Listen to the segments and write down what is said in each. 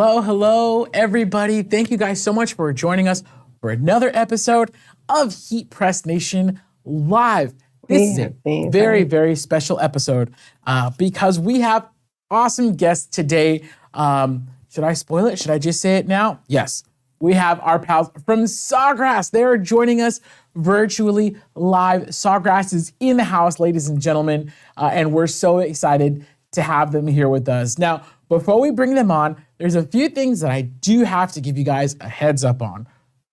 Hello, everybody. Thank you guys so much for joining us for another episode of Heat Press Nation Live. This is a very, very special episode because we have awesome guests today. Should I spoil it? Should I just say it now? Yes. We have our pals from Sawgrass. They are joining us virtually live. Sawgrass is in the house, ladies and gentlemen, and we're so excited to have them here with us. Now, before we bring them on, there's a few things that I do have to give you guys a heads up on.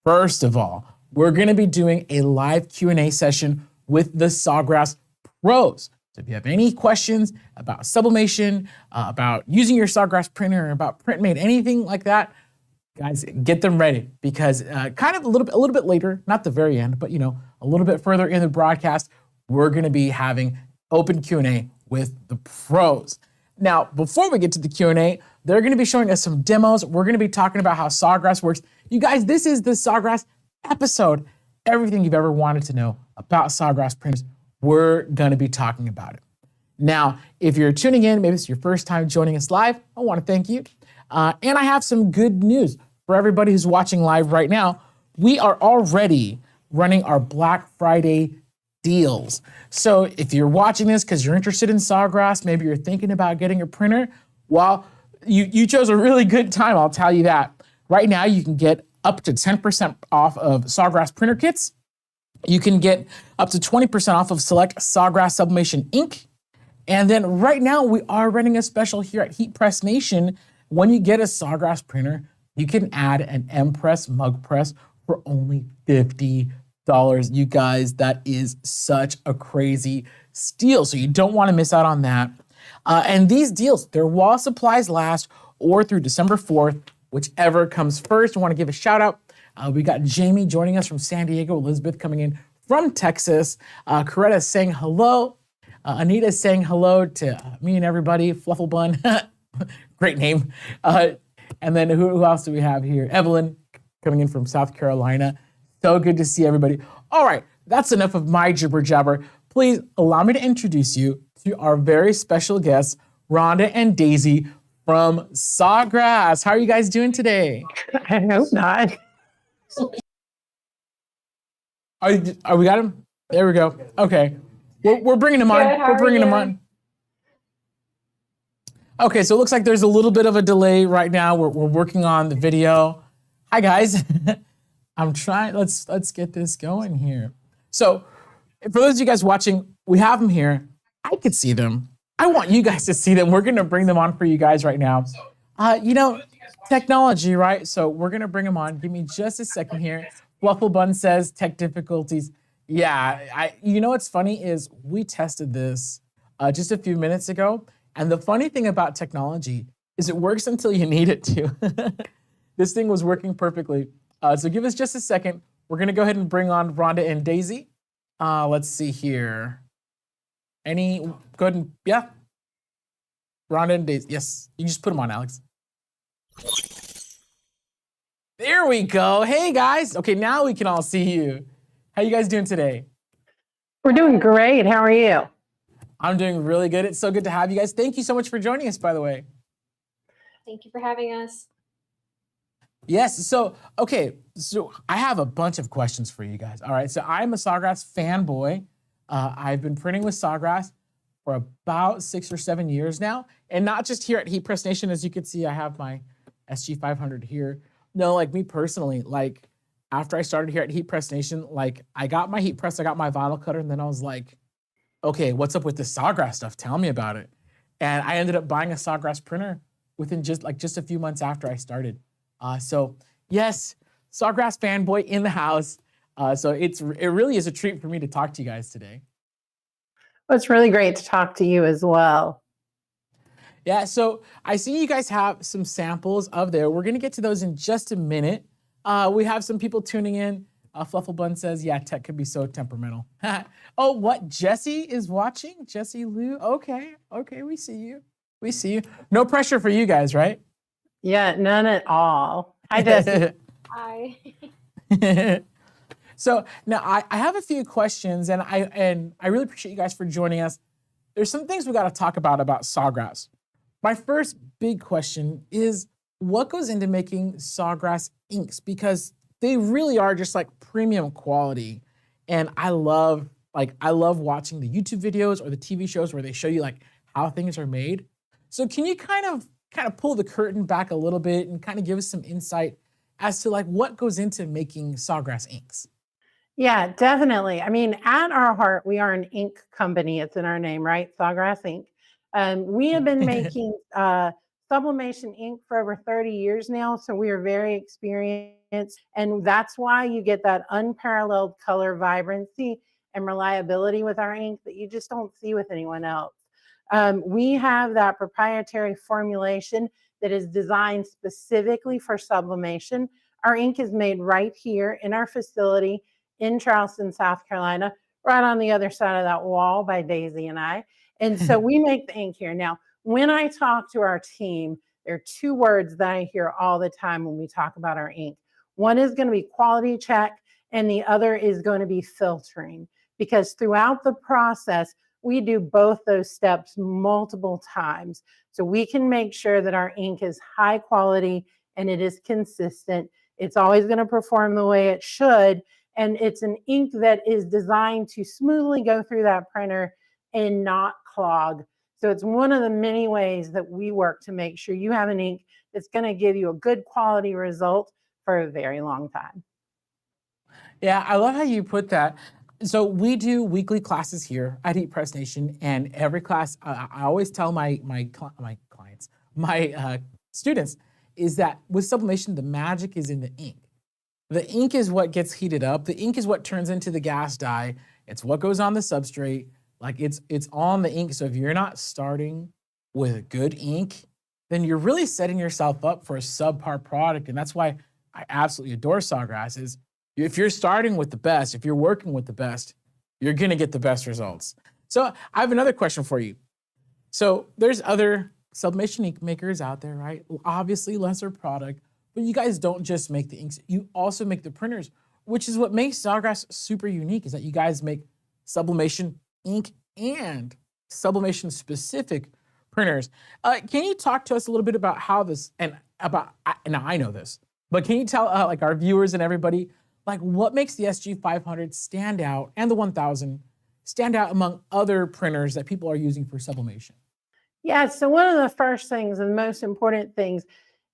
First of all, we're gonna be doing a live Q&A session with the Sawgrass pros. So if you have any questions about sublimation, about using your Sawgrass printer, about PrintMate, anything like that, guys, get them ready because kind of a little bit later, not the very end, but a little bit further in the broadcast, we're gonna be having open Q&A with the pros. Now, before we get to the Q&A, they're gonna be showing us some demos. We're gonna be talking about how Sawgrass works. You guys, this is the Sawgrass episode. Everything you've ever wanted to know about Sawgrass printers, we're gonna be talking about it. Now, if you're tuning in, maybe it's your first time joining us live, I wanna thank you. And I have some good news for everybody who's watching live right now. We are already running our Black Friday deals. So if you're watching this because you're interested in Sawgrass, maybe you're thinking about getting a printer, well, you chose a really good time, I'll tell you that. Right now, you can get up to 10% off of Sawgrass printer kits. You can get up to 20% off of select Sawgrass Sublimation ink. And then right now, we are running a special here at Heat Press Nation. When you get a Sawgrass printer, you can add an M-Press mug press for only $50. You guys, that is such a crazy steal. So you don't want to miss out on that. And these deals, they're while supplies last or through December 4th, whichever comes first. I want to give a shout out. We got Jamie joining us from San Diego, Elizabeth coming in from Texas, Coretta saying hello, Anita saying hello to me and everybody, Flufflebun, great name. And then who else do we have here? Evelyn coming in from South Carolina. So good to see everybody. All right, that's enough of my jibber jabber. Please allow me to introduce you to our very special guests, Rhonda and Daisy from Sawgrass. How are you guys doing today? I hope not. We got him? There we go. Okay, we're bringing him on. We're bringing him on. Okay, so it looks like there's a little bit of a delay right now. We're working on the video. Hi guys. I'm trying, let's get this going here. So for those of you guys watching, we have them here. I could see them. I want you guys to see them. We're gonna bring them on for you guys right now. Technology, right? So we're gonna bring them on. Give me just a second here. Flufflebun says tech difficulties. Yeah, what's funny is we tested this just a few minutes ago. And the funny thing about technology is it works until you need it to. This thing was working perfectly. So give us just a second. We're gonna go ahead and bring on Rhonda and Daisy. Let's see here. Go ahead and, yeah. Rhonda and Daisy, yes. You just put them on, Alex. There we go. Hey guys. Okay, now we can all see you. How you guys doing today? We're doing great. How are you? I'm doing really good. It's so good to have you guys. Thank you so much for joining us, by the way. Thank you for having us. Yes, so I have a bunch of questions for you guys. All right, so I'm a Sawgrass fanboy. I've been printing with Sawgrass for about 6 or 7 years now. And not just here at Heat Press Nation. As you can see, I have my SG500 here. No, like me personally, like after I started here at Heat Press Nation, like I got my heat press, I got my vinyl cutter, and then I was like, okay, what's up with this Sawgrass stuff? Tell me about it. And I ended up buying a Sawgrass printer within just a few months after I started. So yes, Sawgrass fanboy in the house. So it really is a treat for me to talk to you guys today. Well, it's really great to talk to you as well. Yeah, so I see you guys have some samples of there. We're gonna get to those in just a minute. We have some people tuning in. Flufflebun says, yeah, tech could be so temperamental. Oh, what? Jesse is watching? Jesse Lou? Okay, we see you. We see you. No pressure for you guys, right? Yeah, none at all. I just... Hi. So now I have a few questions, and I really appreciate you guys for joining us. There's some things we got to talk about Sawgrass. My first big question is, what goes into making Sawgrass inks? Because they really are just like premium quality. And I love watching the YouTube videos or the TV shows where they show you like how things are made. So can you kind of pull the curtain back a little bit and kind of give us some insight as to like what goes into making Sawgrass inks? Yeah, definitely. I mean, at our heart, we are an ink company. It's in our name, right? Sawgrass Ink. We have been making sublimation ink for over 30 years now, so we are very experienced, and that's why you get that unparalleled color vibrancy and reliability with our ink that you just don't see with anyone else. We have that proprietary formulation that is designed specifically for sublimation. Our ink is made right here in our facility in Charleston, South Carolina, right on the other side of that wall by Daisy and I. And so we make the ink here. Now, when I talk to our team, there are two words that I hear all the time when we talk about our ink. One is going to be quality check, and the other is going to be filtering. Because throughout the process, we do both those steps multiple times. So we can make sure that our ink is high quality and it is consistent. It's always going to perform the way it should. And it's an ink that is designed to smoothly go through that printer and not clog. So it's one of the many ways that we work to make sure you have an ink that's going to give you a good quality result for a very long time. Yeah, I love how you put that. So we do weekly classes here at Heat Press Nation, and every class, I always tell my clients, my students, is that with sublimation, the magic is in the ink. The ink is what gets heated up. The ink is what turns into the gas dye. It's what goes on the substrate. Like it's on the ink. So if you're not starting with good ink, then you're really setting yourself up for a subpar product. And that's why I absolutely adore Sawgrass. Is if you're starting with the best, if you're working with the best, you're gonna get the best results. So I have another question for you. So there's other sublimation ink makers out there, right? Obviously lesser product, but you guys don't just make the inks, you also make the printers, which is what makes Sawgrass super unique, is that you guys make sublimation ink and sublimation specific printers. Can you talk to us a little bit about how this, and about, now I know this, but can you tell like our viewers and everybody, like what makes the SG500 stand out and the 1000 stand out among other printers that people are using for sublimation? Yeah, so one of the first things and most important things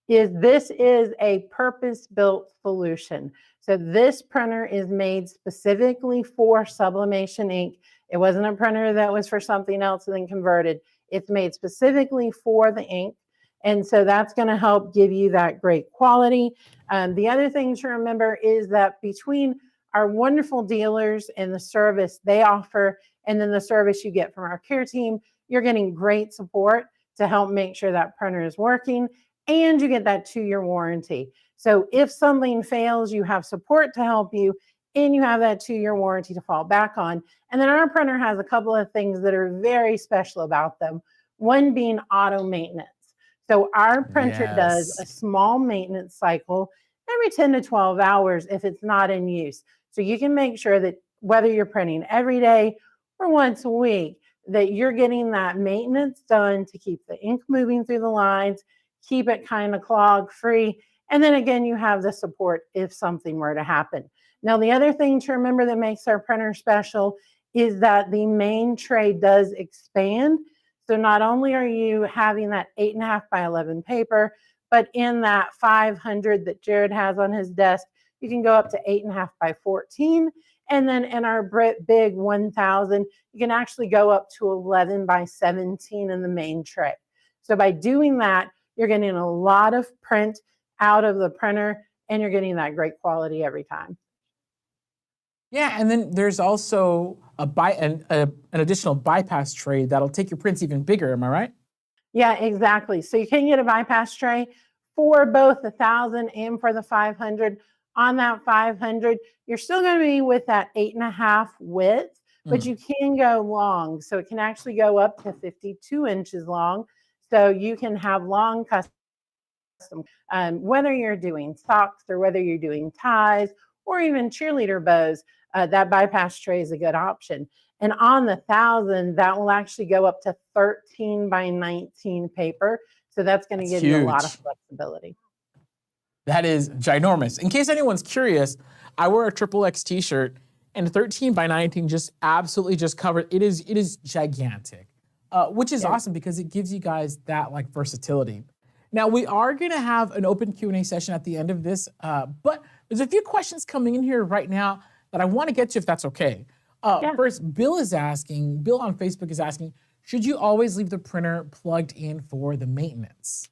is this is a purpose-built solution. So this printer is made specifically for sublimation ink. It wasn't a printer that was for something else and then converted. It's made specifically for the ink. And so that's going to help give you that great quality. The other thing to remember is that between our wonderful dealers and the service they offer, and then the service you get from our care team, you're getting great support to help make sure that printer is working, and you get that 2-year warranty. So if something fails, you have support to help you, and you have that 2-year warranty to fall back on. And then our printer has a couple of things that are very special about them, one being auto maintenance. So our printer does a Yes. small maintenance cycle every 10 to 12 hours if it's not in use. So you can make sure that whether you're printing every day or once a week, that you're getting that maintenance done to keep the ink moving through the lines, keep it kind of clog free. And then again, you have the support if something were to happen. Now, the other thing to remember that makes our printer special is that the main tray does expand. So not only are you having that 8.5 by 11 paper, but in that 500 that Jared has on his desk, you can go up to 8.5 by 14. And then in our big 1000, you can actually go up to 11 by 17 in the main tray. So by doing that, you're getting a lot of print out of the printer, and you're getting that great quality every time. Yeah, and then there's also an additional bypass tray that'll take your prints even bigger. Am I right? Yeah, exactly. So you can get a bypass tray for both the 1000 and for the 500. On that 500, you're still going to be with that 8.5 width, but Mm. you can go long. So it can actually go up to 52 inches long. So you can have long custom, whether you're doing socks or whether you're doing ties or even cheerleader bows, that bypass tray is a good option. And on the 1000, that will actually go up to 13 by 19 paper. So that's going to That's give you a lot of huge. flexibility. That is ginormous. In case anyone's curious, I wear a triple X t-shirt and 13 by 19 just absolutely just covered. It is gigantic, which is Yeah. awesome because it gives you guys that like versatility. Now we are gonna have an open Q&A session at the end of this, but there's a few questions coming in here right now that I wanna get to if that's okay. Yeah. First, Bill on Facebook is asking, should you always leave the printer plugged in for the maintenance?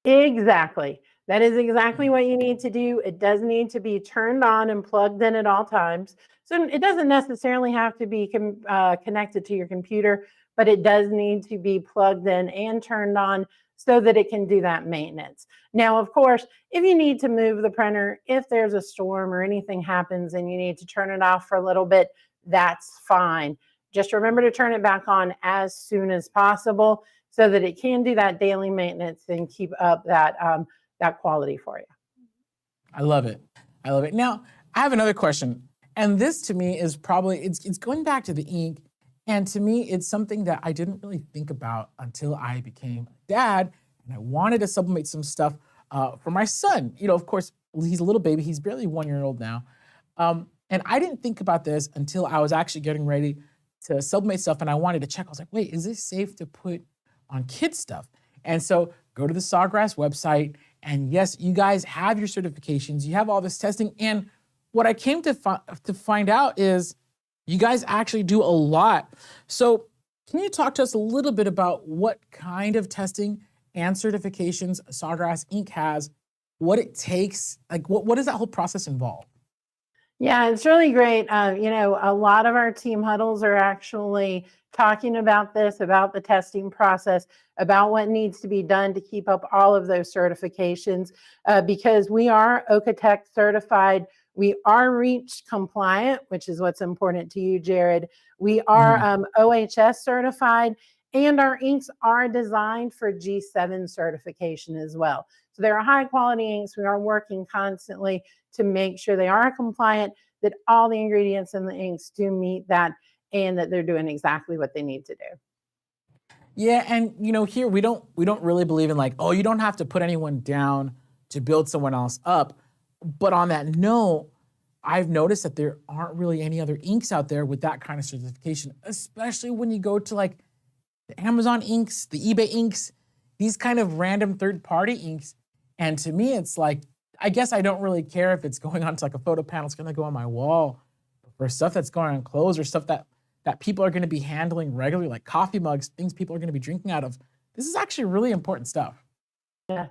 Exactly. That is exactly what you need to do. It does need to be turned on and plugged in at all times. So it doesn't necessarily have to be connected to your computer, but it does need to be plugged in and turned on so that it can do that maintenance. Now, of course, if you need to move the printer, if there's a storm or anything happens and you need to turn it off for a little bit, that's fine. Just remember to turn it back on as soon as possible so that it can do that daily maintenance and keep up that quality for you. I love it. I love it. Now, I have another question. And this to me is probably, it's going back to the ink. And to me, it's something that I didn't really think about until I became a dad and I wanted to sublimate some stuff for my son. You know, of course, he's a little baby. He's barely 1 year old now. And I didn't think about this until I was actually getting ready to sublimate stuff. And I wanted to check. I was like, wait, is this safe to put on kids stuff? And so go to the Sawgrass website. And yes, you guys have your certifications. You have all this testing. And what I came to find out is you guys actually do a lot. So can you talk to us a little bit about what kind of testing and certifications Sawgrass Inc. has, what it takes, like what does that whole process involve? Yeah, it's really great. A lot of our team huddles are actually talking about this, about the testing process, about what needs to be done to keep up all of those certifications, because we are OCATEC certified. We are REACH compliant, which is what's important to you, Jared. We are OHS certified, and our inks are designed for G7 certification as well. So they're high quality inks. We are working constantly to make sure they are compliant, that all the ingredients in the inks do meet that, and that they're doing exactly what they need to do. Yeah, and here we don't really believe in like, oh, you don't have to put anyone down to build someone else up. But on that note, I've noticed that there aren't really any other inks out there with that kind of certification, especially when you go to like the Amazon inks, the eBay inks, these kind of random third-party inks. And to me, it's like, I guess I don't really care if it's going onto like a photo panel, it's gonna go on my wall. For stuff that's going on clothes or stuff that people are gonna be handling regularly, like coffee mugs, things people are gonna be drinking out of. This is actually really important stuff. Yeah,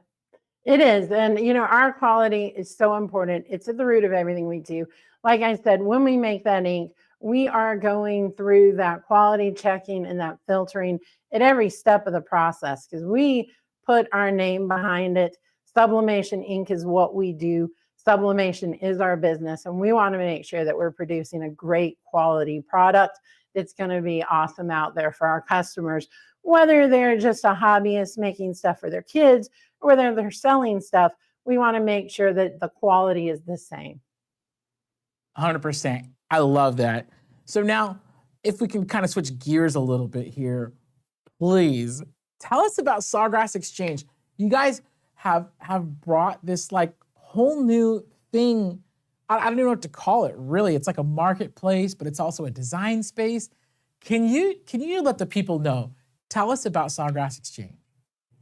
it is. And, our quality is so important. It's at the root of everything we do. Like I said, when we make that ink, we are going through that quality checking and that filtering at every step of the process because we put our name behind it. Sublimation ink is what we do. Sublimation is our business, and we want to make sure that we're producing a great quality product that's going to be awesome out there for our customers, whether they're just a hobbyist making stuff for their kids or whether they're selling stuff. We want to make sure that the quality is the same. 100%. I love that. So now, if we can kind of switch gears a little bit here, please tell us about Sawgrass Exchange. You guys have brought this like whole new thing. I don't even know what to call it, really. It's like a marketplace, but it's also a design space. Can you let the people know? Tell us about Sawgrass Exchange.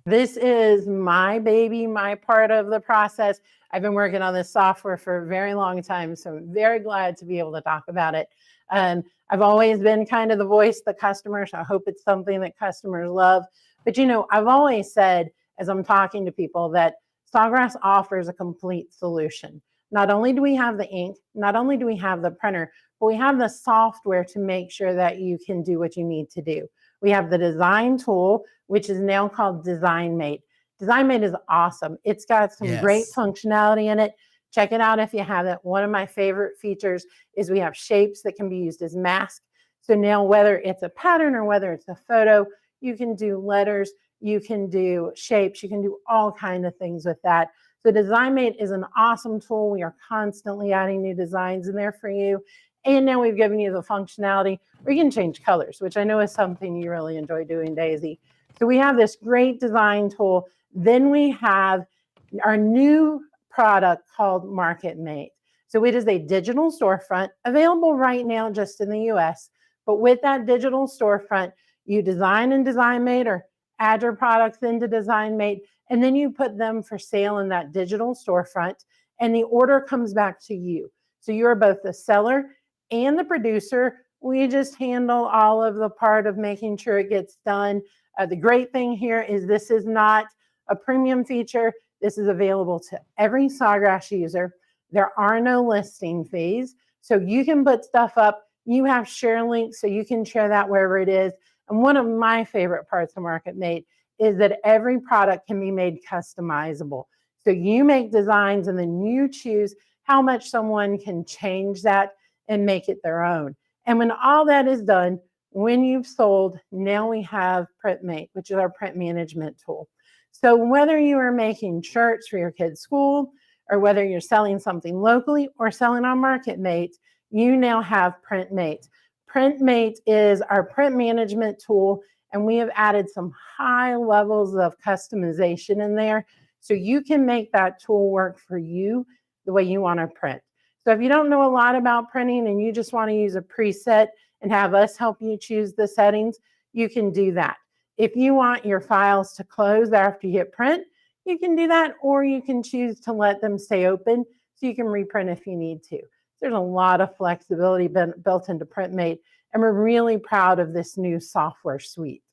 This is my baby, my part of the process. I've been working on this software for a very long time, so I'm very glad to be able to talk about it. I've always been kind of the voice of the customer, so I hope it's something that customers love. But I've always said, as I'm talking to people, that Sawgrass offers a complete solution. Not only do we have the ink, not only do we have the printer, but we have the software to make sure that you can do what you need to do. We have the design tool, which is now called DesignMate. DesignMate is awesome. It's got some great functionality in it. Check it out if you haven't. One of my favorite features is we have shapes that can be used as masks. So now whether it's a pattern or whether it's a photo, you can do letters, you can do shapes, you can do all kinds of things with that. So DesignMate is an awesome tool. We are constantly adding new designs in there for you. And now we've given you the functionality where you can change colors, which I know is something you really enjoy doing, Daisy. So we have this great design tool. Then we have our new product called Market Mate. So it is a digital storefront available right now just in the US. But with that digital storefront, you design in Design Mate or add your products into Design Mate, and then you put them for sale in that digital storefront, and the order comes back to you. So you're both the seller and the producer. We just handle all of the part of making sure it gets done. The great thing here is this is not a premium feature. This is available to every Sawgrass user. There are no listing fees. So you can put stuff up. You have share links, so you can share that wherever it is. And one of my favorite parts of Market Mate is that every product can be made customizable. So you make designs and then you choose how much someone can change that and make it their own. And when all that is done, when you've sold, now we have PrintMate, which is our print management tool. So whether you are making shirts for your kids' school, or whether you're selling something locally or selling on MarketMate, you now have PrintMate. PrintMate is our print management tool, and we have added some high levels of customization in there, so you can make that tool work for you the way you want to print. So if you don't know a lot about printing and you just want to use a preset and have us help you choose the settings, you can do that. If you want your files to close after you hit print, you can do that, or you can choose to let them stay open so you can reprint if you need to. There's a lot of flexibility built into PrintMate, and we're really proud of this new software suite.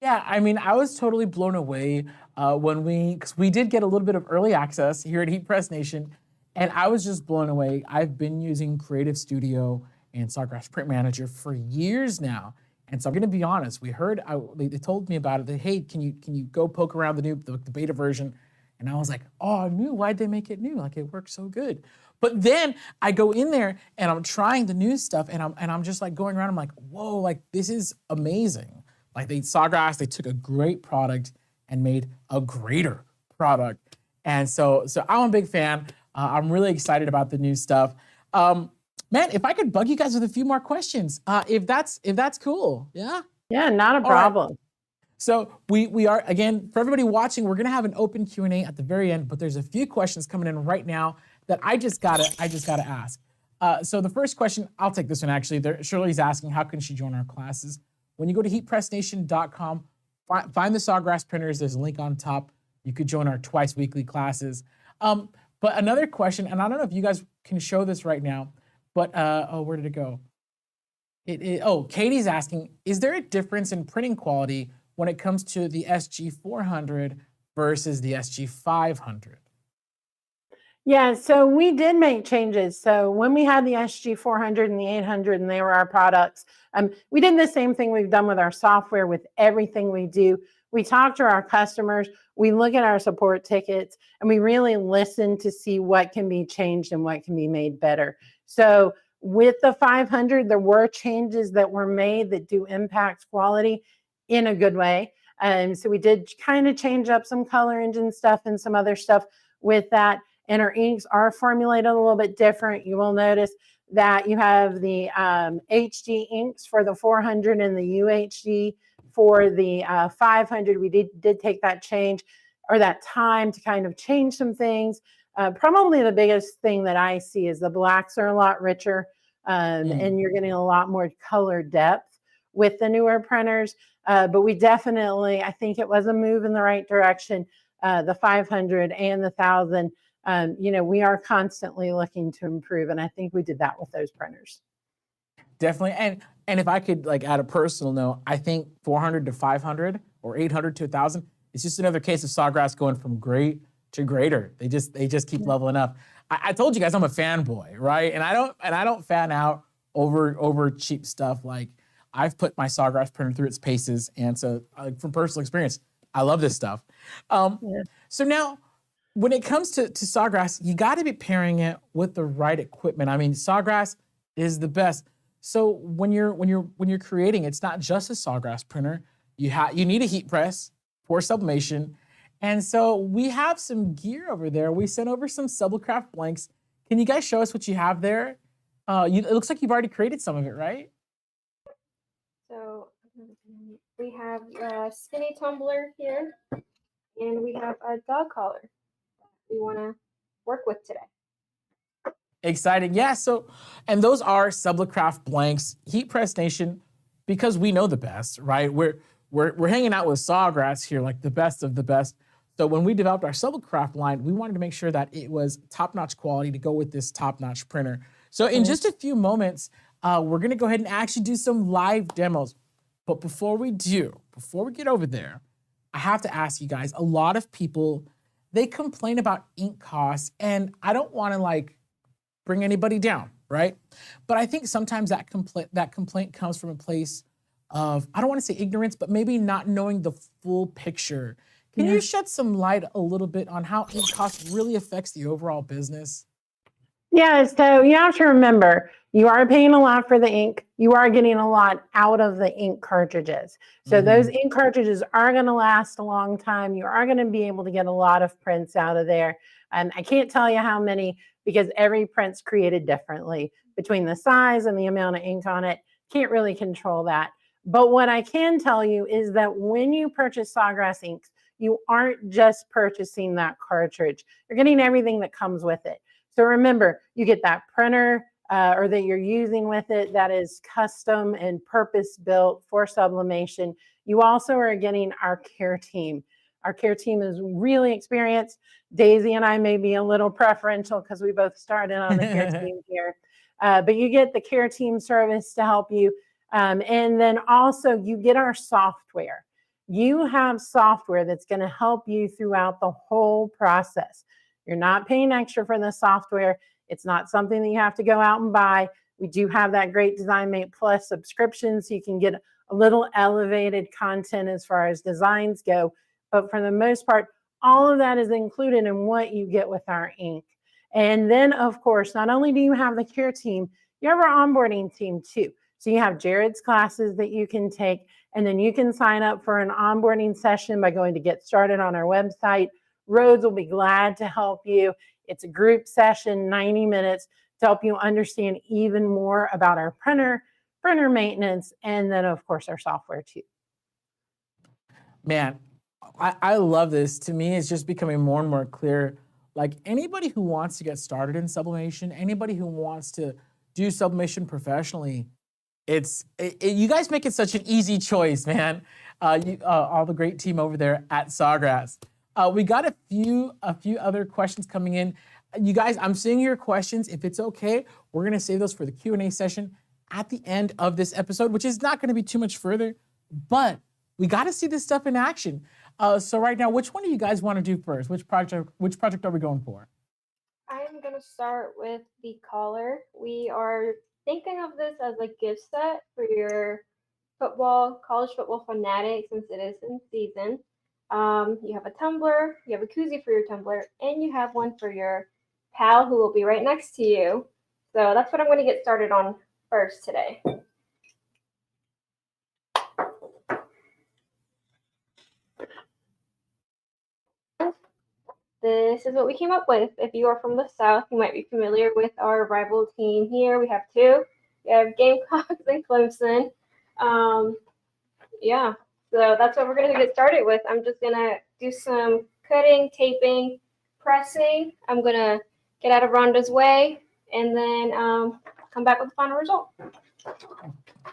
Yeah, I mean, I was totally blown away because we did get a little bit of early access here at Heat Press Nation, and I was just blown away. I've been using Creative Studio and Sawgrass Print Manager for years now, and so I'm going to be honest. We heard they told me about it. They, hey, can you go poke around the beta version? And I was like, oh, new? Why'd they make it new? Like, it works so good. But then I go in there and I'm trying the new stuff, and I'm just like going around. I'm like, whoa, like this is amazing. Like Sawgrass, they took a great product and made a greater product. And so I'm a big fan. I'm really excited about the new stuff. Man, if I could bug you guys with a few more questions, if that's cool, yeah? Yeah, not a problem. Right. So we are, again, for everybody watching, we're gonna have an open Q&A at the very end, but there's a few questions coming in right now that I just gotta ask. So the first question, I'll take this one actually. Shirley's asking, how can she join our classes? When you go to heatpressnation.com, find the Sawgrass printers. There's a link on top. You could join our twice weekly classes. But another question, and I don't know if you guys can show this right now, but where did it go? Katie's asking, is there a difference in printing quality when it comes to the SG400 versus the SG500? Yeah, so we did make changes. So when we had the SG400 and the 800 and they were our products, we did the same thing we've done with our software with everything we do. We talk to our customers, we look at our support tickets, and we really listen to see what can be changed and what can be made better. So with the 500, there were changes that were made that do impact quality in a good way. So we did kind of change up some color engine stuff and some other stuff with that. And our inks are formulated a little bit different. You will notice that you have the HD inks for the 400 and the UHD for the 500. We did take that change or that time to kind of change some things. Probably the biggest thing that I see is the blacks are a lot richer and you're getting a lot more color depth with the newer printers. But we definitely, I think it was a move in the right direction. The 500 and the 1000. We are constantly looking to improve, and I think we did that with those printers. Definitely, and if I could like add a personal note, I think 400 to 500 or 800 to 1000, it's just another case of Sawgrass going from great to greater. They just keep leveling up. I told you guys I'm a fanboy, right? And I don't fan out over cheap stuff. Like I've put my Sawgrass printer through its paces, and so from personal experience, I love this stuff. So now, when it comes to Sawgrass, you got to be pairing it with the right equipment. I mean, Sawgrass is the best. So when you're creating, it's not just a Sawgrass printer. You need a heat press for sublimation, and so we have some gear over there. We sent over some Sublicraft blanks. Can you guys show us what you have there? It looks like you've already created some of it, right? So We have a skinny tumbler here, and we have a dog collar that we want to work with today. Exciting. Yeah. So, and those are Sublicraft blanks, Heat Press Nation, because we know the best, right? We're hanging out with Sawgrass here, like the best of the best. So when we developed our Sublicraft line, we wanted to make sure that it was top-notch quality to go with this top-notch printer. So in just a few moments, we're gonna go ahead and actually do some live demos. But before we get over there, I have to ask you guys, a lot of people, they complain about ink costs, and I don't wanna like bring anybody down, right? But I think sometimes that complaint comes from a place of, I don't wanna say ignorance, but maybe not knowing the full picture. Can you shed some light a little bit on how ink cost really affects the overall business? Yeah, so you have to remember, you are paying a lot for the ink. You are getting a lot out of the ink cartridges. So those ink cartridges are going to last a long time. You are going to be able to get a lot of prints out of there. And I can't tell you how many, because every print's created differently between the size and the amount of ink on it. Can't really control that. But what I can tell you is that when you purchase Sawgrass inks, you aren't just purchasing that cartridge. You're getting everything that comes with it. So remember, you get that printer or that you're using with it that is custom and purpose-built for sublimation. You also are getting our care team. Our care team is really experienced. Daisy and I may be a little preferential because we both started on the care team here. But you get the care team service to help you. And then also you get our software. You have software that's going to help you throughout the whole process. You're not paying extra for the software. It's not something that you have to go out and buy. We do have that great DesignMate Plus subscription, so you can get a little elevated content as far as designs go. But for the most part, all of that is included in what you get with our ink. And then, of course, not only do you have the care team, you have our onboarding team too. So you have Jared's classes that you can take, and then you can sign up for an onboarding session by going to Get Started on our website. Rhodes will be glad to help you. It's a group session, 90 minutes, to help you understand even more about our printer maintenance, and then, of course, our software too. Man, I love this. To me, it's just becoming more and more clear. Like anybody who wants to get started in sublimation, anybody who wants to do sublimation professionally, you guys make it such an easy choice, man. All the great team over there at Sawgrass. We got a few other questions coming in. You guys, I'm seeing your questions. If it's okay, we're gonna save those for the Q&A session at the end of this episode, which is not gonna be too much further, but we gotta see this stuff in action. So right now, which one do you guys wanna do first? Which project are we going for? I'm going to start with the collar. We are thinking of this as a gift set for your college football fanatics, since it is in season. You have a tumbler, you have a koozie for your tumbler, and you have one for your pal who will be right next to you. So that's what I'm going to get started on first today. This is what we came up with. If you are from the South, you might be familiar with our rival team here. We have two. We have Gamecocks and Clemson. Yeah, so that's what we're going to get started with. I'm just going to do some cutting, taping, pressing. I'm going to get out of Rhonda's way and then come back with the final result.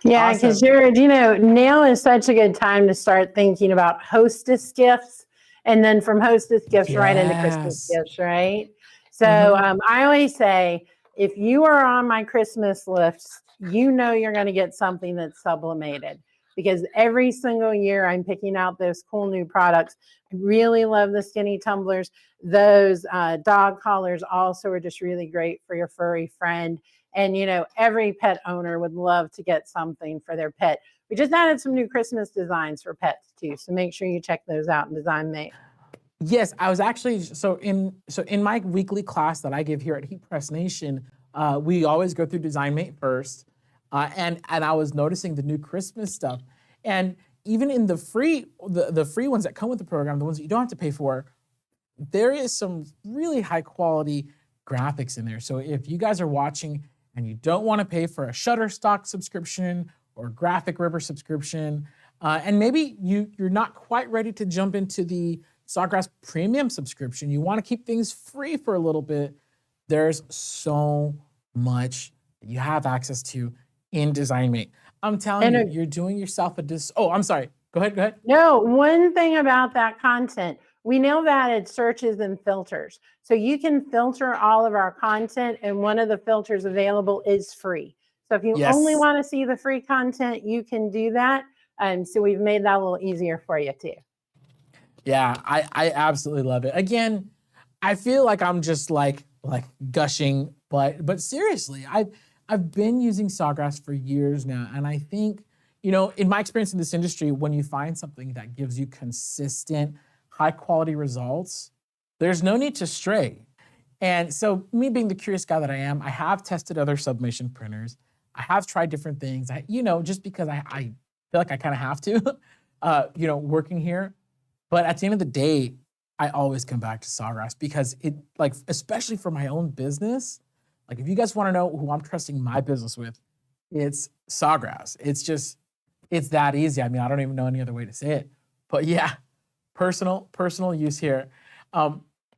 Yeah, because Jared, now is such a good time to start thinking about hostess gifts, and then from hostess gifts right into Christmas gifts, right? So I always say, if you are on my Christmas list, you're going to get something that's sublimated, because every single year I'm picking out those cool new products. I really love the skinny tumblers. Those dog collars also are just really great for your furry friend. And, every pet owner would love to get something for their pet. We just added some new Christmas designs for pets too. So make sure you check those out in DesignMate. Yes, I was actually, so in my weekly class that I give here at Heat Press Nation, we always go through DesignMate first. And I was noticing the new Christmas stuff. And even in the free ones that come with the program, the ones that you don't have to pay for, there is some really high quality graphics in there. So if you guys are watching and you don't want to pay for a Shutterstock subscription or Graphic River subscription, And maybe you're not quite ready to jump into the Sawgrass Premium subscription. You want to keep things free for a little bit. There's so much that you have access to in DesignMate. I'm telling you, you're doing yourself a oh, I'm sorry. Go ahead. No, one thing about that content, we know that it searches and filters. So you can filter all of our content, and one of the filters available is free. So if you only want to see the free content, you can do that. So we've made that a little easier for you too. Yeah, I absolutely love it. Again, I feel like I'm just like gushing, but seriously, I've been using Sawgrass for years now, and I think, you know, in my experience in this industry, when you find something that gives you consistent, high quality results, there's no need to stray. And so me being the curious guy that I am, I have tested other sublimation printers. I have tried different things, just because I feel like I kind of have to, working here. But at the end of the day, I always come back to Sawgrass because it, like, especially for my own business, like if you guys want to know who I'm trusting my business with, it's Sawgrass. It's that easy. I mean, I don't even know any other way to say it. But yeah, personal use here.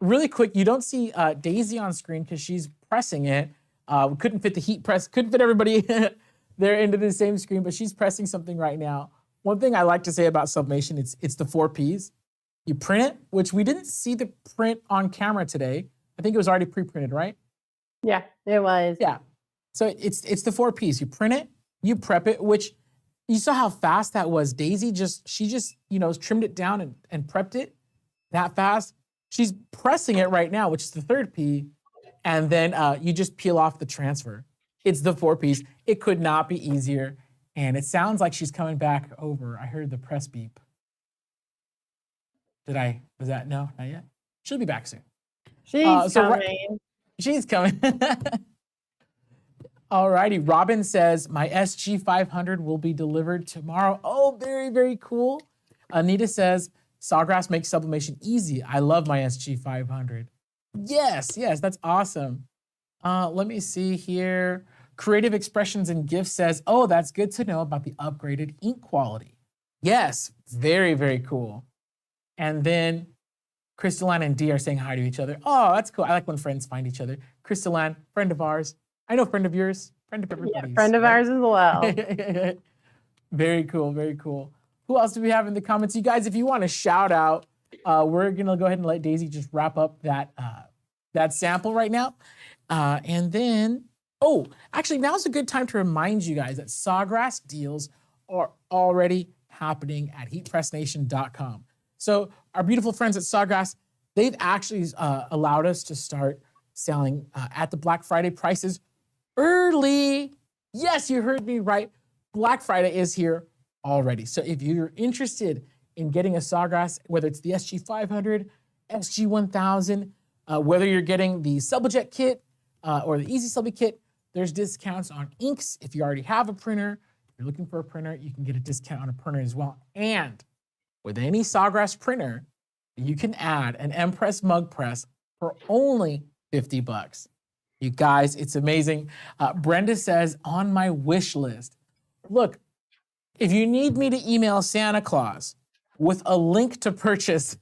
Really quick, you don't see Daisy on screen because she's pressing it. We couldn't fit the heat press, couldn't fit everybody there into the same screen, but she's pressing something right now. One thing I like to say about sublimation, it's the 4 Ps. You print it, which we didn't see the print on camera today. I think it was already pre-printed, right? Yeah, it was. Yeah. So it's the 4 Ps. You print it, you prep it, which you saw how fast that was. Daisy she just trimmed it down and prepped it that fast. She's pressing it right now, which is the 3rd P, and then you just peel off the transfer. It's the 4 Ps. It could not be easier, and it sounds like she's coming back over. I heard the press beep. No, not yet? She'll be back soon. She's coming. She's coming. All righty. Robin says, my SG500 will be delivered tomorrow. Oh, very, very cool. Anita says, Sawgrass makes sublimation easy. I love my SG500. Yes, that's awesome. Let me see here. Creative Expressions and Gifts says, oh, that's good to know about the upgraded ink quality. Yes, very, very cool. And then Crystalline and Dee are saying hi to each other. Oh, that's cool. I like when friends find each other. Crystalline, friend of ours. I know friend of yours, friend of everybody's. Yeah, friend of ours as well. Very cool, very cool. Who else do we have in the comments? You guys, if you want to shout out, we're gonna go ahead and let Daisy just wrap up that sample right now. And then, actually now's a good time to remind you guys that Sawgrass deals are already happening at heatpressnation.com. So our beautiful friends at Sawgrass, they've actually allowed us to start selling at the Black Friday prices early. Yes, you heard me right. Black Friday is here already. So if you're interested in getting a Sawgrass, whether it's the SG500, SG1000, whether you're getting the Sublimate kit or the Easy Subli kit, there's discounts on inks. If you already have a printer, if you're looking for a printer, you can get a discount on a printer as well. And with any Sawgrass printer, you can add an M-Press mug press for only $50. You guys, it's amazing. Brenda says, on my wish list. Look, if you need me to email Santa Claus with a link to purchase,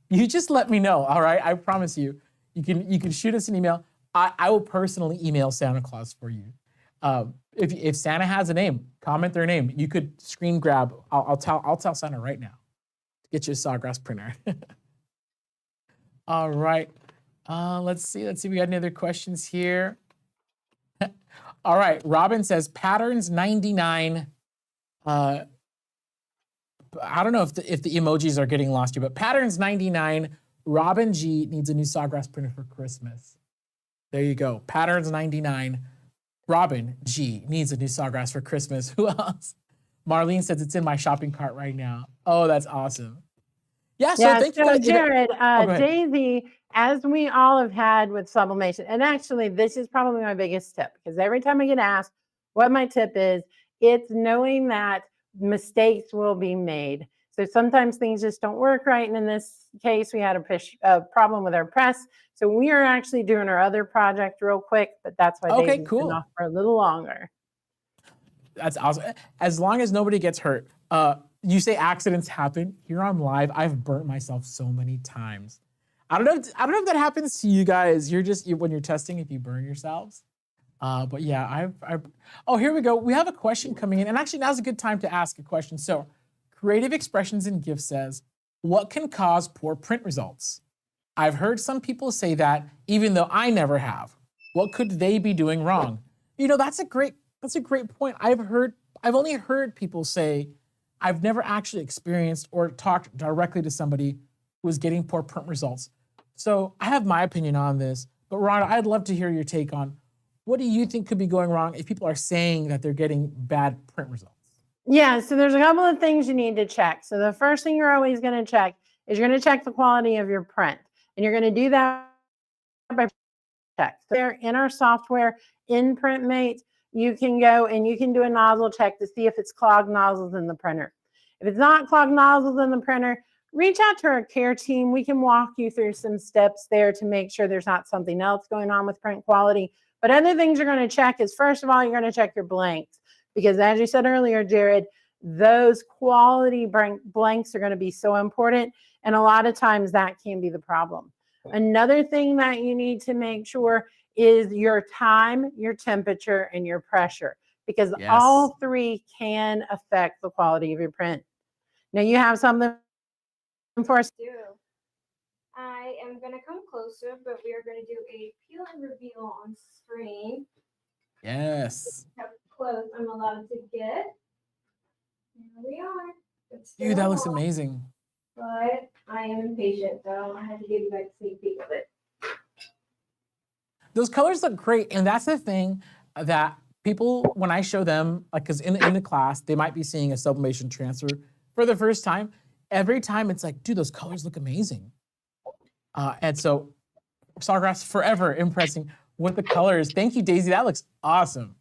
you just let me know, all right? I promise you. You can shoot us an email. I will personally email Santa Claus for you. If Santa has a name, comment their name. You could screen grab. I'll tell Santa right now. Get you a Sawgrass printer. All right. Let's see. We got any other questions here? All right. Robin says patterns 99. I don't know if the emojis are getting lost here, but patterns 99. Robin G needs a new Sawgrass printer for Christmas. There you go. Patterns 99. Robin G needs a new Sawgrass for Christmas. Who else? Marlene says it's in my shopping cart right now. Oh, that's awesome. Yeah, so thank you guys. Jared, Daisy, as we all have had with sublimation, and actually this is probably my biggest tip, because every time I get asked what my tip is, it's knowing that mistakes will be made. So sometimes things just don't work right. And in this case, we had a problem with our press. So we are actually doing our other project real quick, but that's why Daisy's been off for a little longer. That's awesome. As long as nobody gets hurt. You say accidents happen. Here on live, I've burnt myself so many times. I don't know if that happens to you guys. When you're testing, if you burn yourselves. But yeah, oh, here we go. We have a question coming in, and actually now's a good time to ask a question. So, Creative Expressions and Gift says, what can cause poor print results? I've heard some people say that, even though I never have. What could they be doing wrong? That's a great point. I've only heard people say, I've never actually experienced or talked directly to somebody who was getting poor print results. So I have my opinion on this, but Rhonda, I'd love to hear your take on what do you think could be going wrong if people are saying that they're getting bad print results? Yeah, so there's a couple of things you need to check. So the first thing you're always going to check is you're going to check the quality of your print. And you're going to do that by check. So there in our software, in PrintMate, you can go and you can do a nozzle check to see if it's clogged nozzles in the printer. If it's not clogged nozzles in the printer, reach out to our care team. We can walk you through some steps there to make sure there's not something else going on with print quality. But other things you're going to check is, first of all, you're going to check your blanks. Because as you said earlier, Jared, those quality blanks are going to be so important. And a lot of times that can be the problem. Another thing that you need to make sure is your time, your temperature, and your pressure. Because all three can affect the quality of your print. Now you have something for us. I am going to come closer, but we are going to do a peel and reveal on screen. Yes. How close I'm allowed to get. Here we are. Dude, that looks amazing. But I am impatient, so I had to give you guys a sneak peek of it. Those colors look great, and that's the thing that people, when I show them, like, because in the class, they might be seeing a sublimation transfer for the first time. Every time it's like, dude, those colors look amazing. And so Sawgrass forever impressing with the colors. Thank you, Daisy. That looks awesome.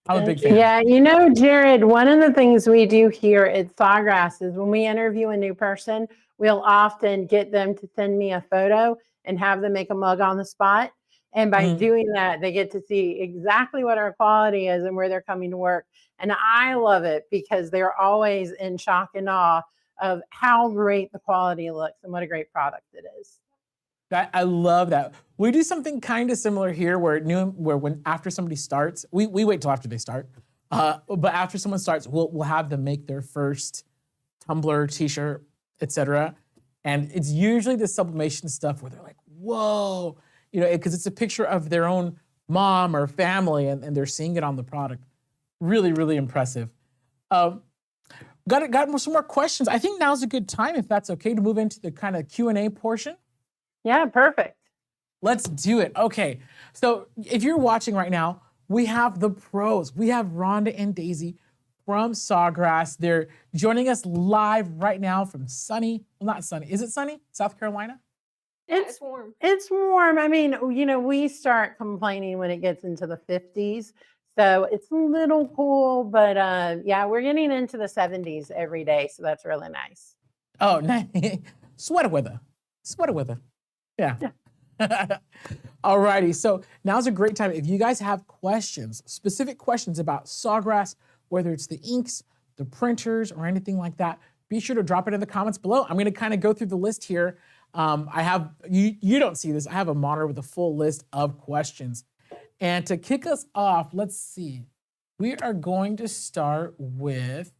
I'm a big fan. Yeah, Jared, one of the things we do here at Sawgrass is when we interview a new person, we'll often get them to send me a photo and have them make a mug on the spot. And by doing that, they get to see exactly what our quality is and where they're coming to work. And I love it because they're always in shock and awe of how great the quality looks and what a great product it is. I love that. We do something kind of similar here where after somebody starts, we wait till after they start. But after someone starts, we'll have them make their first tumbler, t-shirt, etc. And it's usually the sublimation stuff where they're like, whoa, because it's a picture of their own mom or family and they're seeing it on the product. Really, really impressive. Got some more questions. I think now's a good time, if that's okay, to move into the kind of Q&A portion. Yeah, perfect. Let's do it. Okay, so if you're watching right now, we have the pros. We have Rhonda and Daisy from Sawgrass. They're joining us live right now from sunny, well, not sunny, is it sunny? South Carolina? It's warm. It's warm. I mean, we start complaining when it gets into the 50s. So it's a little cool, but yeah, we're getting into the 70s every day. So that's really nice. Oh, nice. Sweater weather. Yeah. All righty. So now's a great time. If you guys have questions, specific questions about Sawgrass, whether it's the inks, the printers, or anything like that, be sure to drop it in the comments below. I'm going to kind of go through the list here. I have, you don't see this, I have a monitor with a full list of questions. And to kick us off, let's see. We are going to start with,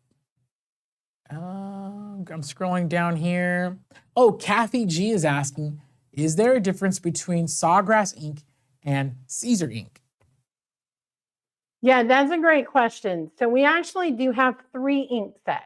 I'm scrolling down here. Oh, Kathy G is asking, is there a difference between Sawgrass ink and Caesar ink? Yeah, that's a great question. So we actually do have 3 ink sets.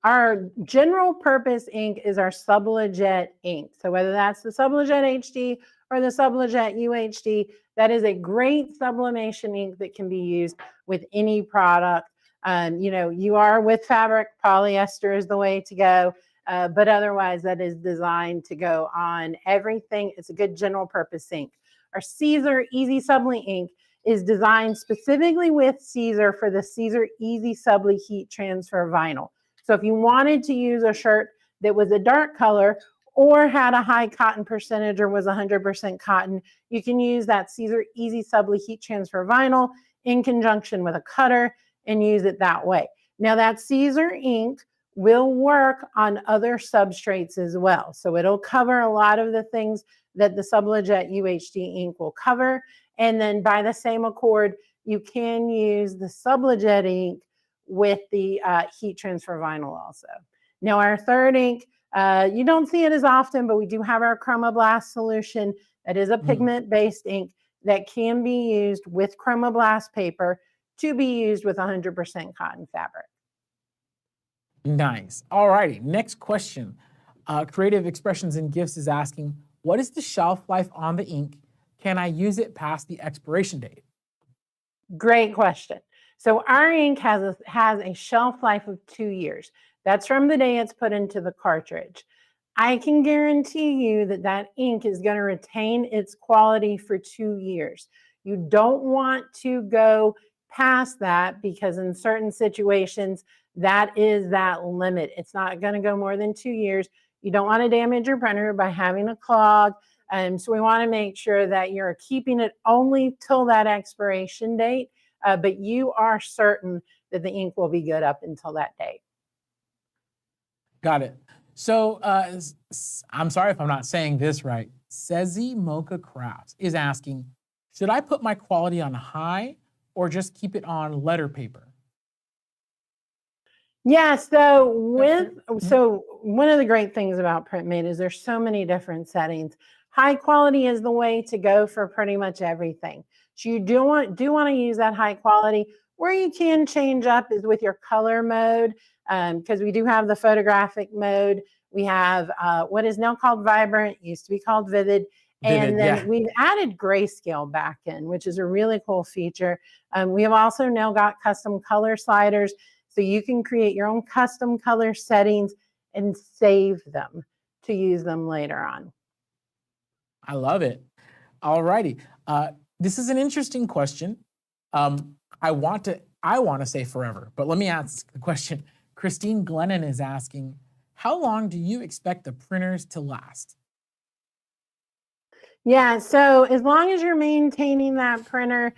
Our general purpose ink is our Sublimation ink. So whether that's the Sublimation HD or the Sublimation UHD, that is a great sublimation ink that can be used with any product. You are with fabric, polyester is the way to go. But otherwise, that is designed to go on everything. It's a good general purpose ink. Our Caesar Easy Subli ink is designed specifically with Caesar for the Caesar Easy Subli heat transfer vinyl. So if you wanted to use a shirt that was a dark color or had a high cotton percentage or was 100% cotton, you can use that Caesar Easy Subli heat transfer vinyl in conjunction with a cutter and use it that way. Now that Caesar ink will work on other substrates as well. So it'll cover a lot of the things that the Sublimation UHD ink will cover. And then by the same accord, you can use the Sublimation ink with the heat transfer vinyl also. Now our third ink, you don't see it as often, but we do have our Chromoblast solution that is a pigment-based ink that can be used with Chromoblast paper to be used with 100% cotton fabric. Nice. All righty. Next question. Creative Expressions and Gifts is asking, what is the shelf life on the ink? Can I use it past the expiration date? Great question. So our ink has a shelf life of 2 years. That's from the day it's put into the cartridge. I can guarantee you that that ink is going to retain its quality for 2 years. You don't want to go past that because in certain situations, that is that limit. It's not going to go more than 2 years. You don't want to damage your printer by having a clog. So we want to make sure that you're keeping it only till that expiration date, but you are certain that the ink will be good up until that date. Got it. So I'm sorry if I'm not saying this right. Sezi Mocha Crafts is asking, should I put my quality on high or just keep it on letter paper? Yeah, so one of the great things about PrintMate is there's so many different settings. High quality is the way to go for pretty much everything. So you do want to use that high quality. Where you can change up is with your color mode, because we do have the photographic mode. We have what is now called Vibrant, used to be called Vivid. And then we've added grayscale back in, which is a really cool feature. We have also now got custom color sliders. So you can create your own custom color settings and save them to use them later on. I love it. All righty. This is an interesting question. I want to say forever, but let me ask the question. Christine Glennon is asking, how long do you expect the printers to last? Yeah, so as long as you're maintaining that printer,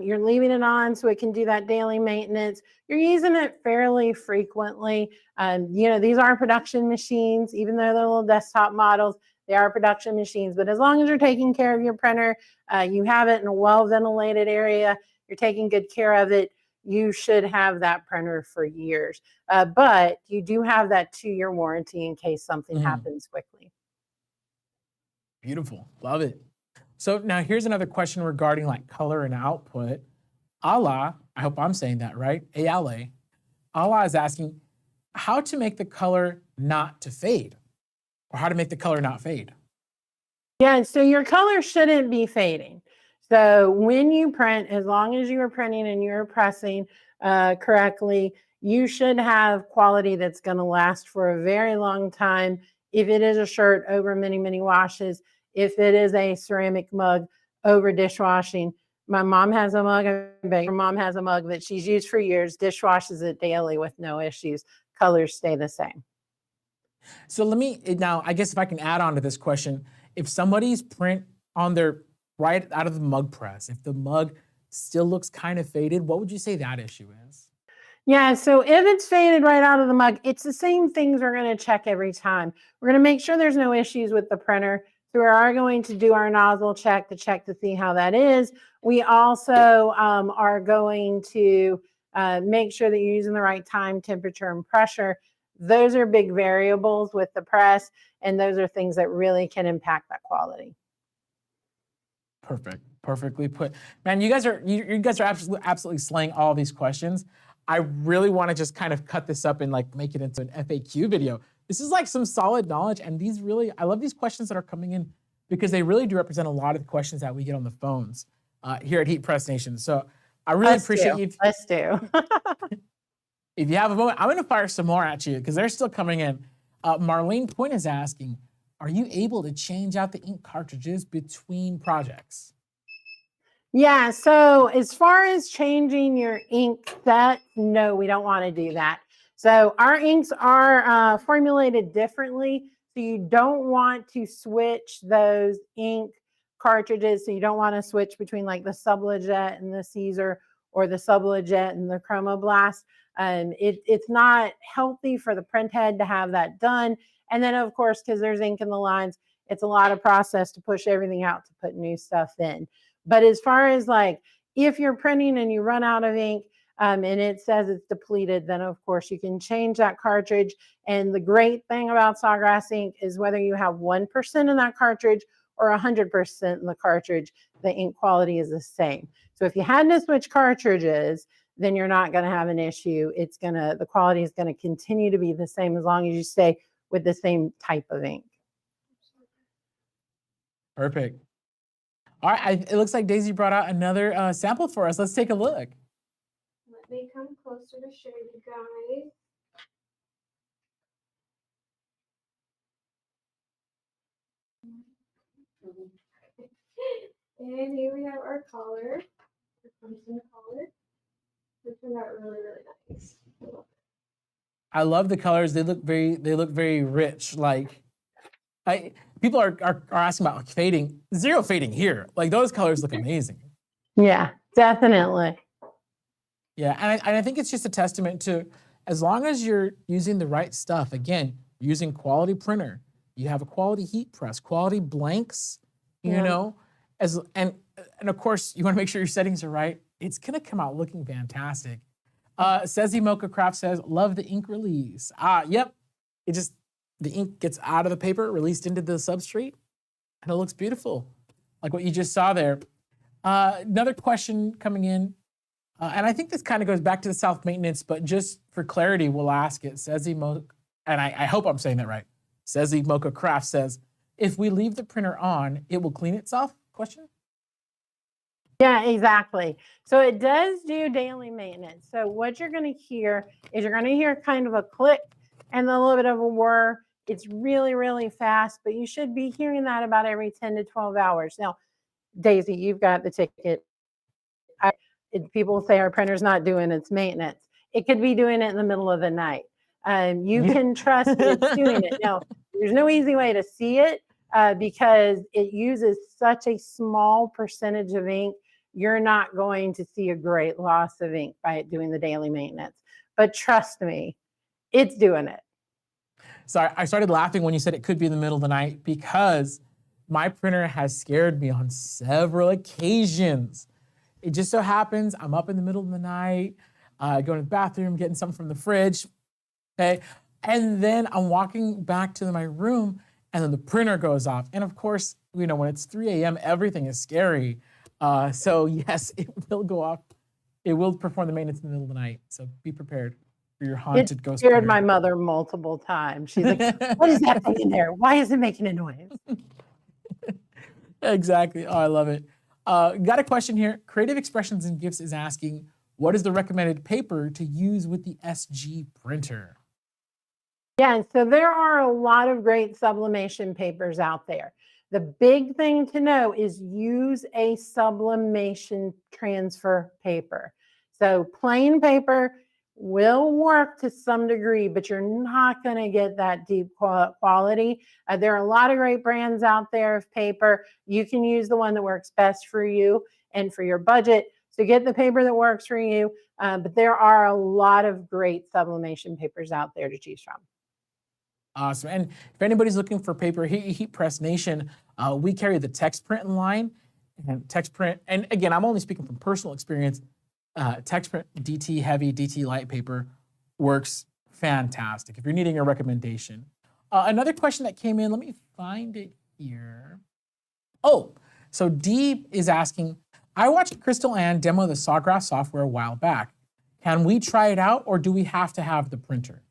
you're leaving it on so it can do that daily maintenance. You're using it fairly frequently. These are production machines, even though they're little desktop models, they are production machines. But as long as you're taking care of your printer, you have it in a well-ventilated area, you're taking good care of it, you should have that printer for years. But you do have that 2-year warranty in case something happens quickly. Beautiful. Love it. So now here's another question regarding like color and output. Ala, I hope I'm saying that right, Ala is asking how to make the color not to fade, or how to make the color not fade. Yeah, so your color shouldn't be fading. So when you print, as long as you are printing and you're pressing correctly, you should have quality that's going to last for a very long time. If it is a shirt, over many, many washes. If it is a ceramic mug, over dishwashing. My mom has a mug, I bet your mom has a mug that she's used for years, dishwashes it daily with no issues. Colors stay the same. So now, I guess if I can add on to this question, if somebody's print on their right out of the mug press, if the mug still looks kind of faded, what would you say that issue is? Yeah, so if it's faded right out of the mug, it's the same things we're going to check every time. We're going to make sure there's no issues with the printer. So we are going to do our nozzle check to see how that is. We also are going to make sure that you're using the right time, temperature, and pressure. Those are big variables with the press, and those are things that really can impact that quality. Perfect. Perfectly put. Man, you guys are absolutely slaying all these questions. I really want to just kind of cut this up and like make it into an FAQ video. This is like some solid knowledge, and I love these questions that are coming in because they really do represent a lot of the questions that we get on the phones here at Heat Press Nation. So I really appreciate you. Let's do. If you have a moment, I'm going to fire some more at you because they're still coming in. Marlene Point is asking, are you able to change out the ink cartridges between projects? Yeah, so as far as changing your ink set, no, we don't want to do that. So our inks are formulated differently. So you don't want to switch those ink cartridges. So you don't want to switch between like the Sublimation and the Caesar or the Sublimation and the Chromoblast. It's not healthy for the print head to have that done. And then, of course, because there's ink in the lines, it's a lot of process to push everything out to put new stuff in. But as far as like, if you're printing and you run out of ink and it says it's depleted, then of course you can change that cartridge. And the great thing about Sawgrass ink is whether you have 1% in that cartridge or 100% in the cartridge, the ink quality is the same. So if you had to switch cartridges, then you're not going to have an issue. The quality is going to continue to be the same as long as you stay with the same type of ink. Perfect. All right, it looks like Daisy brought out another sample for us. Let's take a look. Let me come closer to show you guys. And here we have our collar. It comes in the collar. This turned out really, really nice. I love the colors. They look very rich. Like, people are asking about like fading. Zero fading here. Like, those colors look amazing. Yeah, definitely. Yeah, and I think it's just a testament to, as long as you're using the right stuff, again, using quality printer, you have a quality heat press, quality blanks, you know, and of course you want to make sure your settings are right. It's gonna come out looking fantastic. Sezi Mocha Craft says, love the ink release. Yep, the ink gets out of the paper, released into the substrate, and it looks beautiful, like what you just saw there. Another question coming in, and I think this kind of goes back to the self-maintenance, but just for clarity, we'll ask it. Sezi Mocha, and I hope I'm saying that right. Sezi Mocha Craft says, if we leave the printer on, it will clean itself? Question? Yeah, exactly. So it does do daily maintenance. So what you're going to hear is you're going to hear kind of a click and a little bit of a whir. It's really, really fast, but you should be hearing that about every 10 to 12 hours. Now, Daisy, you've got the ticket. People say our printer's not doing its maintenance. It could be doing it in the middle of the night. You can trust that it's doing it. Now, there's no easy way to see it because it uses such a small percentage of ink. You're not going to see a great loss of ink by it doing the daily maintenance. But trust me, it's doing it. Sorry, I started laughing when you said it could be in the middle of the night because my printer has scared me on several occasions. It just so happens I'm up in the middle of the night, going to the bathroom, getting something from the fridge, okay? And then I'm walking back to my room and then the printer goes off. And of course, you know, when it's 3 a.m., everything is scary. So yes, it will go off. It will perform the maintenance in the middle of the night. So be prepared for your haunted ghost printer. It scared my mother multiple times. She's like, what is that thing in there? Why is it making a noise? Exactly. Oh, I love it. Got a question here. Creative Expressions and Gifts is asking, what is the recommended paper to use with the SG printer? Yeah, so there are a lot of great sublimation papers out there. The big thing to know is use a sublimation transfer paper. So plain paper will work to some degree, but you're not going to get that deep quality. There are a lot of great brands out there of paper. You can use the one that works best for you and for your budget. So get the paper that works for you. But there are a lot of great sublimation papers out there to choose from. Awesome. And if anybody's looking for paper, Heat Press Nation, we carry the text print line and text print. And again, I'm only speaking from personal experience. Text print DT heavy, DT light paper works fantastic if you're needing a recommendation. Another question that came in, let me find it here. Oh, so Dee is asking, I watched Crystal Ann demo the Sawgrass software a while back. Can we try it out or do we have to have the printer?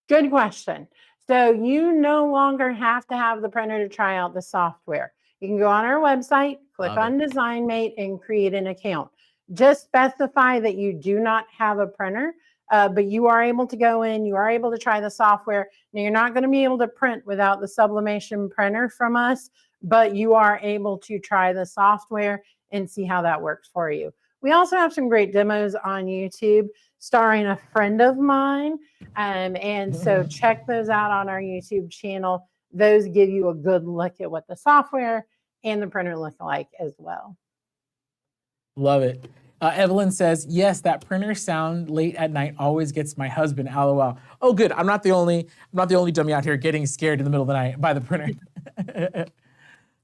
Good question. So you no longer have to have the printer to try out the software. You can go on our website, click on DesignMate and create an account. Just specify that you do not have a printer, but you are able to go in, you are able to try the software. Now you're not going to be able to print without the Sublimation printer from us, but you are able to try the software and see how that works for you. We also have some great demos on YouTube starring a friend of mine. And so check those out on our YouTube channel. Those give you a good look at what the software and the printer look like as well. Love it. Evelyn says, yes, that printer sound late at night always gets my husband, LOL. Oh, good. I'm not the only dummy out here getting scared in the middle of the night by the printer. Yeah,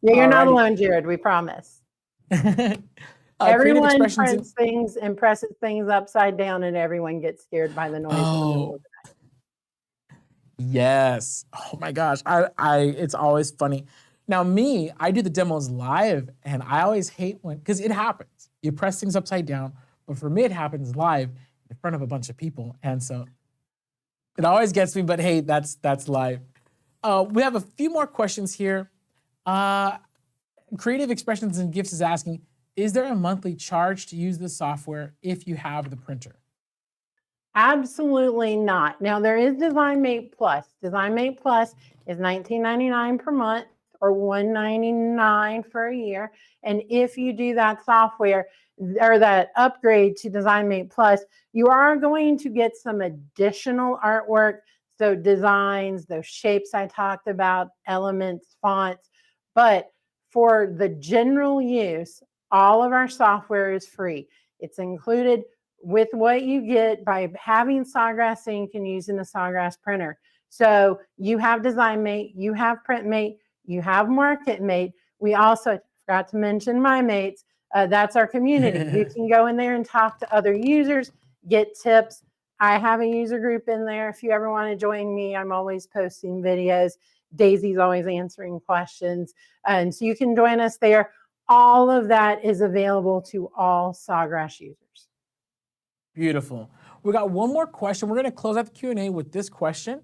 you're not Alrighty. alone, Jared, we promise. Creative Everyone expressions. prints things and presses things upside down, and everyone gets scared by the noise in the middle of the night. Yes. Oh my gosh. It's always funny. Now me, I do the demos live and I always hate when, because it happens. You press things upside down, but for me it happens live in front of a bunch of people. And so it always gets me, but hey, that's live. We have a few more questions here. Creative Expressions and Gifts is asking, is there a monthly charge to use the software if you have the printer? Absolutely not. Now there is DesignMate Plus. DesignMate Plus is $19.99 per month or $199 for a year. And if you do that software or that upgrade to DesignMate Plus, you are going to get some additional artwork. So designs, those shapes I talked about, elements, fonts. But for the general use, all of our software is free. It's included with what you get by having Sawgrass ink and using the Sawgrass printer. So you have DesignMate, you have PrintMate, you have MarketMate. We also forgot to mention MyMates. That's our community. You can go in there and talk to other users, get tips. I have a user group in there. If you ever want to join me, I'm always posting videos. Daisy's always answering questions. And so you can join us there. All of that is available to all Sawgrass users. Beautiful. We got one more question. We're going to close out the Q&A with this question.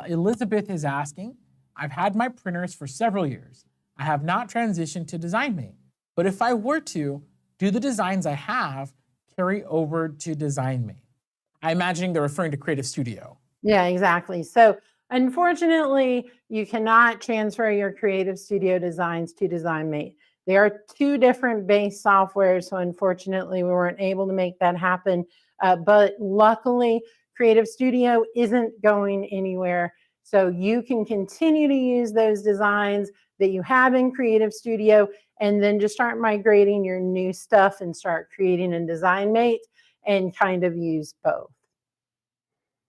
Elizabeth is asking, I've had my printers for several years. I have not transitioned to DesignMate, but if I were to, do the designs I have carry over to DesignMate? I'm imagining they're referring to Creative Studio. Yeah, exactly. So unfortunately, you cannot transfer your Creative Studio designs to DesignMate. They are two different base softwares, so unfortunately, we weren't able to make that happen. But luckily, Creative Studio isn't going anywhere. So you can continue to use those designs that you have in Creative Studio and then just start migrating your new stuff and start creating in DesignMate and kind of use both.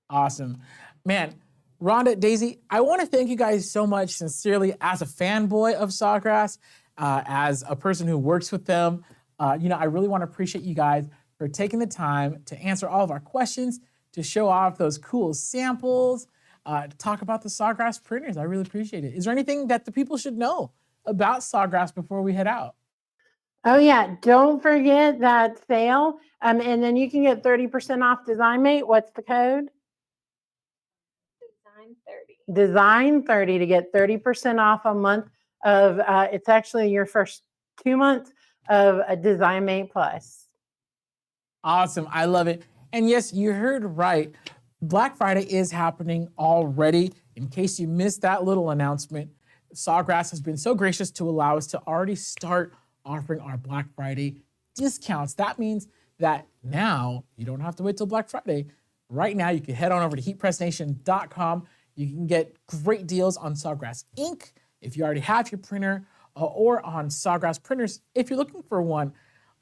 Awesome. Man, Rhonda, Daisy, I want to thank you guys so much sincerely as a fanboy of Sawgrass, as a person who works with them. I really want to appreciate you guys for taking the time to answer all of our questions, to show off those cool samples, to talk about the Sawgrass printers. I really appreciate it. Is there anything that the people should know about Sawgrass before we head out? Oh yeah, don't forget that sale. And then you can get 30% off DesignMate. What's the code? Design 30 to get 30% off a month of, it's actually your first 2 months of a DesignMate Plus. Awesome, I love it. And yes, you heard right. Black Friday is happening already. In case you missed that little announcement, Sawgrass has been so gracious to allow us to already start offering our Black Friday discounts. That means that now you don't have to wait till Black Friday. Right now, you can head on over to heatpressnation.com. You can get great deals on Sawgrass ink if you already have your printer, or on Sawgrass printers if you're looking for one.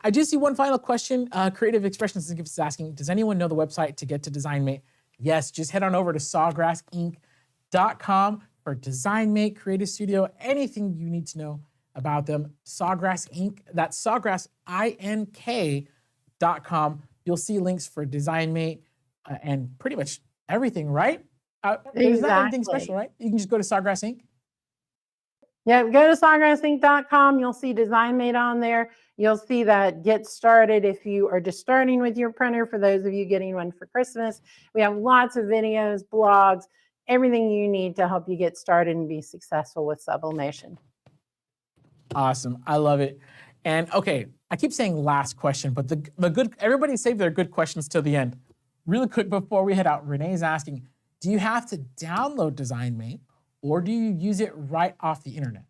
I do see one final question. Creative Expressions and Gifts is asking, does anyone know the website to get to DesignMate? Yes, just head on over to sawgrassinc.com for DesignMate, Creative Studio, anything you need to know about them. Sawgrass Inc., that's sawgrassink.com. You'll see links for DesignMate and pretty much everything, right? There's not anything special, right? You can just go to Sawgrass Inc. Yeah, go to sawgrassinc.com. You'll see DesignMate on there. You'll see that Get Started if you are just starting with your printer, for those of you getting one for Christmas. We have lots of videos, blogs, everything you need to help you get started and be successful with sublimation. Awesome, I love it. And okay, I keep saying last question, but the good, everybody save their good questions till the end. Really quick before we head out, Renee's asking, do you have to download DesignMate or do you use it right off the internet?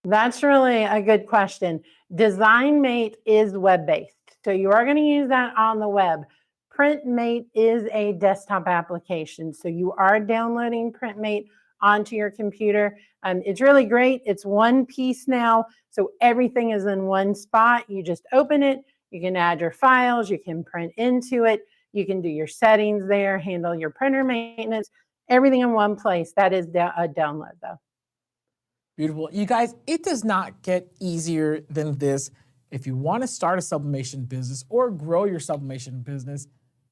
That's really a good question. DesignMate is web-based, so you are going to use that on the web. PrintMate is a desktop application, so you are downloading PrintMate onto your computer. It's really great. It's one piece now, so everything is in one spot. You just open it, You can add your files, you can print into it, you can do your settings there, handle your printer maintenance, everything in one place. That is a download though. Beautiful. You guys, it does not get easier than this. If you want to start a sublimation business or grow your sublimation business,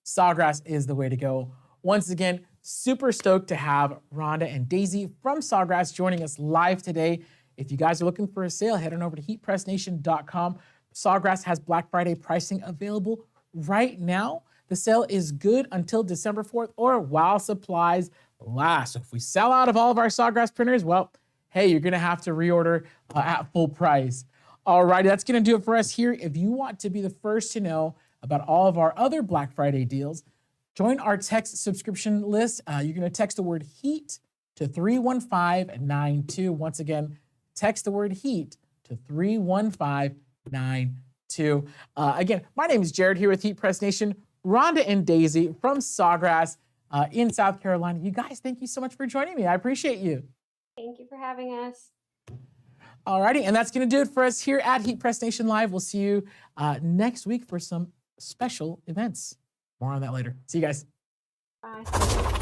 Sawgrass is the way to go. Once again, super stoked to have Rhonda and Daisy from Sawgrass joining us live today. If you guys are looking for a sale, head on over to heatpressnation.com. Sawgrass has Black Friday pricing available right now. The sale is good until December 4th or while supplies last. So if we sell out of all of our Sawgrass printers, well, hey, you're gonna have to reorder at full price. All right, that's gonna do it for us here. If you want to be the first to know about all of our other Black Friday deals, join our text subscription list. You're gonna text the word HEAT to 31592. Once again, text the word HEAT to 31592. Again, my name is Jared here with Heat Press Nation. Rhonda and Daisy from Sawgrass in South Carolina. You guys, thank you so much for joining me. I appreciate you. Thank you for having us. Alrighty, and that's gonna do it for us here at Heat Press Nation Live. We'll see you next week for some special events. More on that later. See you guys. Bye.